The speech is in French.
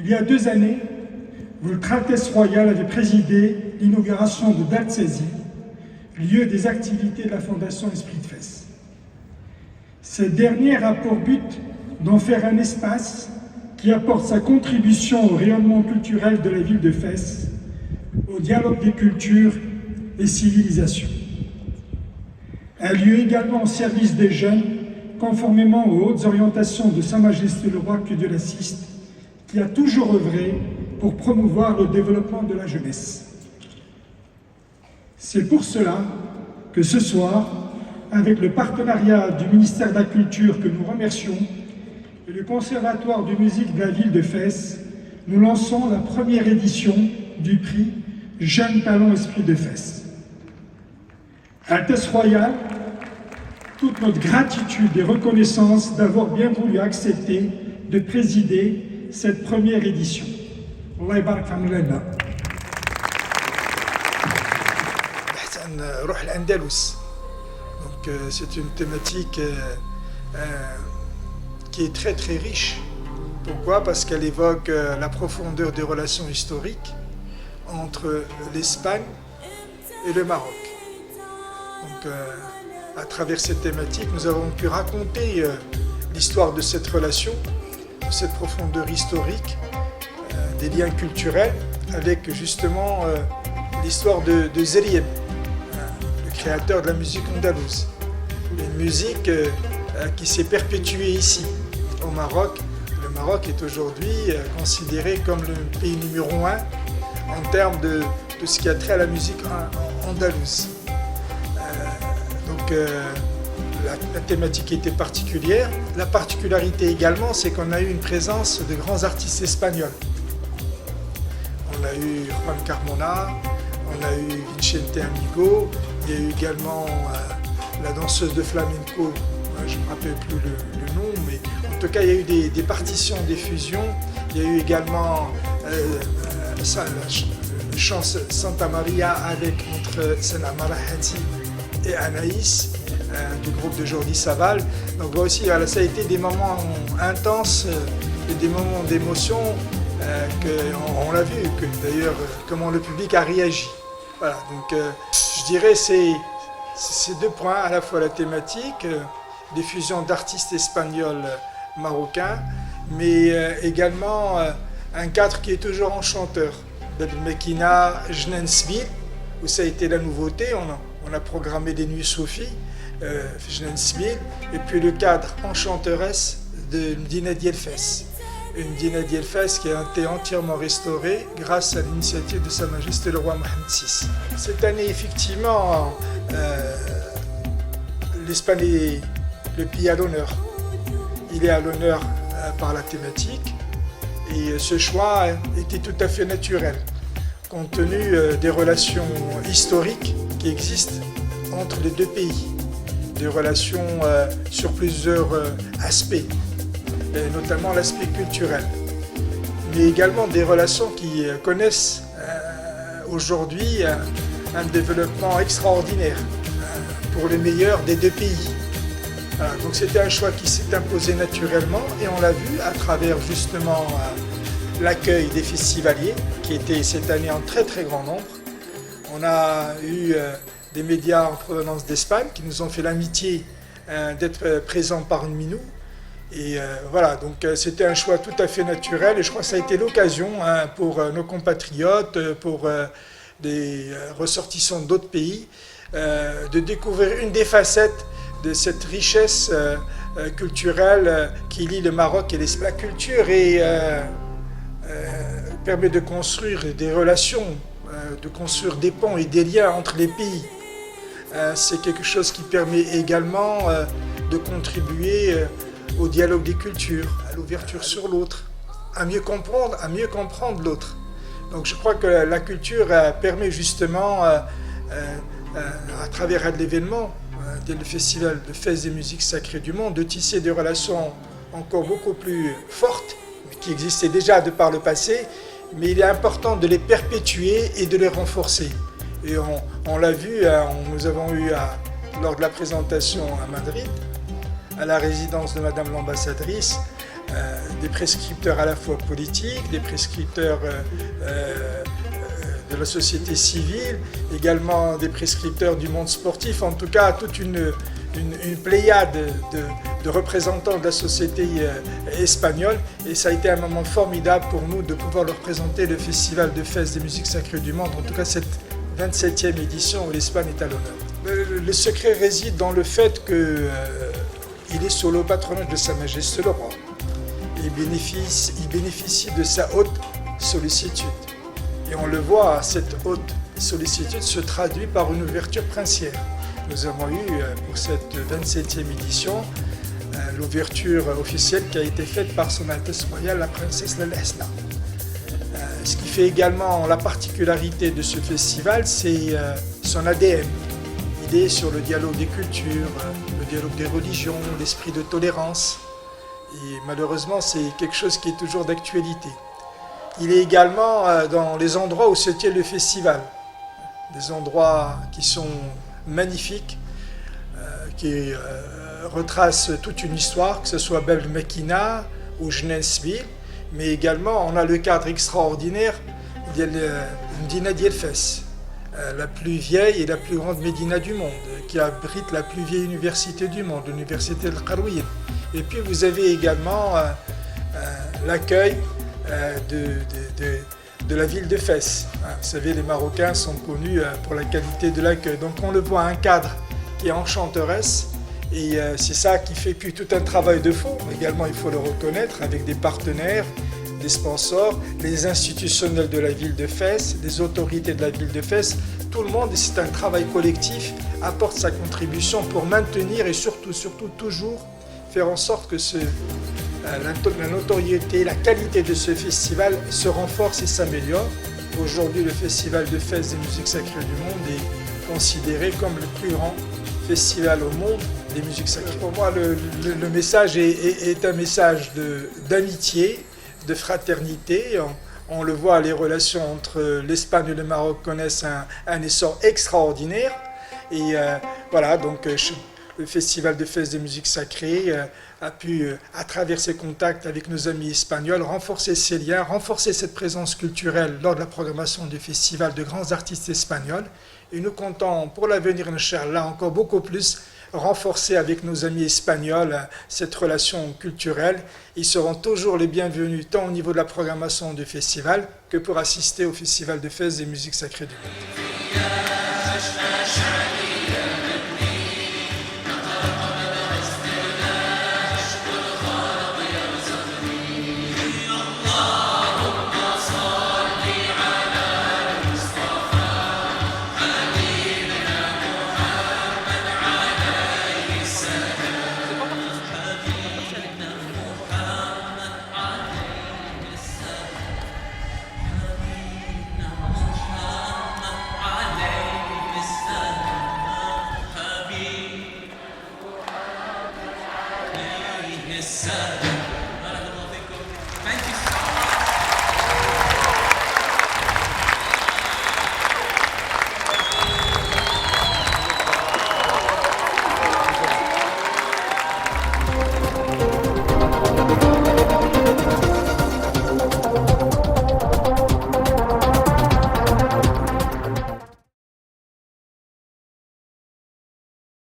Il y a 2 années, Votre Altesse Royale avait présidé l'inauguration de Daltsazy, lieu des activités de la Fondation Esprit de Fès. Cette dernière a pour but d'en faire un espace qui apporte sa contribution au rayonnement culturel de la ville de Fès, au dialogue des cultures et civilisations. Un lieu également au service des jeunes, conformément aux hautes orientations de Sa Majesté le Roi, que Dieu l'assiste, qui a toujours œuvré pour promouvoir le développement de la jeunesse. C'est pour cela que ce soir, avec le partenariat du ministère de la Culture que nous remercions et le Conservatoire de musique de la ville de Fès, nous lançons la première édition du prix Jeunes Talents Esprit de Fès. Altesse Royale, toute notre gratitude et reconnaissance d'avoir bien voulu accepter de présider cette première édition. Allah يبارك في عملنا. روح الأندلس. Donc c'est une thématique qui est très très riche. Pourquoi? Parce qu'elle évoque la profondeur des relations historiques entre l'Espagne et le Maroc. Donc à travers cette thématique, nous avons pu raconter l'histoire de cette relation, de cette profondeur historique, des liens culturels avec justement l'histoire de Zerien, le créateur de la musique andalouse. Une musique qui s'est perpétuée ici, au Maroc. Le Maroc est aujourd'hui considéré comme le pays numéro 1 en termes de ce qui a trait à la musique andalouse. Donc la thématique était particulière. La particularité également, c'est qu'on a eu une présence de grands artistes espagnols. On a eu Juan Carmona, on a eu Vicente Amigo, il y a eu également la danseuse de flamenco, je ne me rappelle plus le nom, mais en tout cas il y a eu des partitions, des fusions. Il y a eu également le chant Santa Maria entre Sana Marahati et Anaïs, du groupe de Jordi Savall. Donc aussi, ça a été des moments intenses et des moments d'émotion on l'a vu, d'ailleurs comment le public a réagi. Voilà, donc je dirais c'est ces 2 points, à la fois la thématique, des fusions d'artistes espagnols marocains, mais également un cadre qui est toujours enchanteur. Bab Mekina, Jnen Sbil, où ça a été la nouveauté, on a programmé des nuits Sophie, Jnen Sbil, et puis le cadre enchanteresse de Medina Diel Fès. Une Medina Diel Fès qui a été entièrement restaurée grâce à l'initiative de Sa Majesté le Roi Mohamed VI. Cette année, effectivement, l'Espagne est le pays à l'honneur. Il est à l'honneur par la thématique et ce choix était tout à fait naturel, compte tenu des relations historiques qui existent entre les 2 pays, des relations sur plusieurs aspects, et notamment l'aspect culturel, mais également des relations qui connaissent aujourd'hui un développement extraordinaire pour le meilleur des 2 pays. Voilà, donc c'était un choix qui s'est imposé naturellement et on l'a vu à travers justement l'accueil des festivaliers qui étaient cette année en très très grand nombre. On a eu des médias en provenance d'Espagne qui nous ont fait l'amitié d'être présents parmi nous. Et voilà, donc c'était un choix tout à fait naturel et je crois que ça a été l'occasion pour nos compatriotes, pour des ressortissants d'autres pays, de découvrir une des facettes de cette richesse culturelle qui lie le Maroc et l'Espagne. La culture permet de construire des relations, de construire des ponts et des liens entre les pays. C'est quelque chose qui permet également de contribuer au dialogue des cultures, à l'ouverture sur l'autre, à mieux comprendre l'autre. Donc je crois que la culture permet justement, à travers l'événement, le festival de Fès des musiques sacrées du monde, de tisser des relations encore beaucoup plus fortes, qui existaient déjà de par le passé, mais il est important de les perpétuer et de les renforcer. Et on l'a vu, nous avons eu lors de la présentation à Madrid, à la résidence de Madame l'ambassadrice, des prescripteurs à la fois politiques, des prescripteurs de la société civile, également des prescripteurs du monde sportif, en tout cas toute une pléiade de représentants de la société espagnole, et ça a été un moment formidable pour nous de pouvoir leur présenter le Festival de Fès des musiques sacrées du monde, en tout cas cette 27e édition où l'Espagne est à l'honneur. Le secret réside dans le fait qu'il est sous le patronage de Sa Majesté le Roi. Il bénéficie de sa haute sollicitude. Et on le voit, cette haute sollicitude se traduit par une ouverture princière. Nous avons eu pour cette 27e édition l'ouverture officielle qui a été faite par Son Altesse Royale la Princesse Lalla Hasna. Ce qui fait également la particularité de ce festival, c'est son ADN. Il est sur le dialogue des cultures, le dialogue des religions, l'esprit de tolérance. Et malheureusement, c'est quelque chose qui est toujours d'actualité. Il est également dans les endroits où se tient le festival. Des endroits qui sont magnifiques, qui retracent toute une histoire, que ce soit Bab el-Mekina ou Jnensville, mais également on a le cadre extraordinaire de Medina Diel Fès, la plus vieille et la plus grande Médina du monde, qui abrite la plus vieille université du monde, l'université de Qarouïn. Et puis vous avez également l'accueil de la ville de Fès. Vous savez, les Marocains sont connus pour la qualité de l'accueil. Donc on le voit, un cadre qui est enchanteresse, et c'est ça qui fait puis tout un travail de fond. Également, il faut le reconnaître, avec des partenaires, des sponsors, les institutionnels de la ville de Fès, les autorités de la ville de Fès. Tout le monde, c'est un travail collectif, apporte sa contribution pour maintenir et surtout toujours faire en sorte que la notoriété, la qualité de ce festival se renforce et s'améliore. Aujourd'hui, le Festival de Fès des musiques sacrées du monde est considéré comme le plus grand festival au monde des musiques sacrées. Pour moi, le message est un message d'amitié, de fraternité. On le voit, les relations entre l'Espagne et le Maroc connaissent un essor extraordinaire. Et voilà, donc le Festival de Fès des musiques sacrées a pu, à travers ses contacts avec nos amis espagnols, renforcer ces liens, renforcer cette présence culturelle lors de la programmation du festival de grands artistes espagnols. Et nous comptons pour l'avenir, Inch'Allah, encore beaucoup plus renforcer avec nos amis espagnols cette relation culturelle. Ils seront toujours les bienvenus tant au niveau de la programmation du festival que pour assister au Festival de Fès des musiques sacrées du monde. Yes, sir.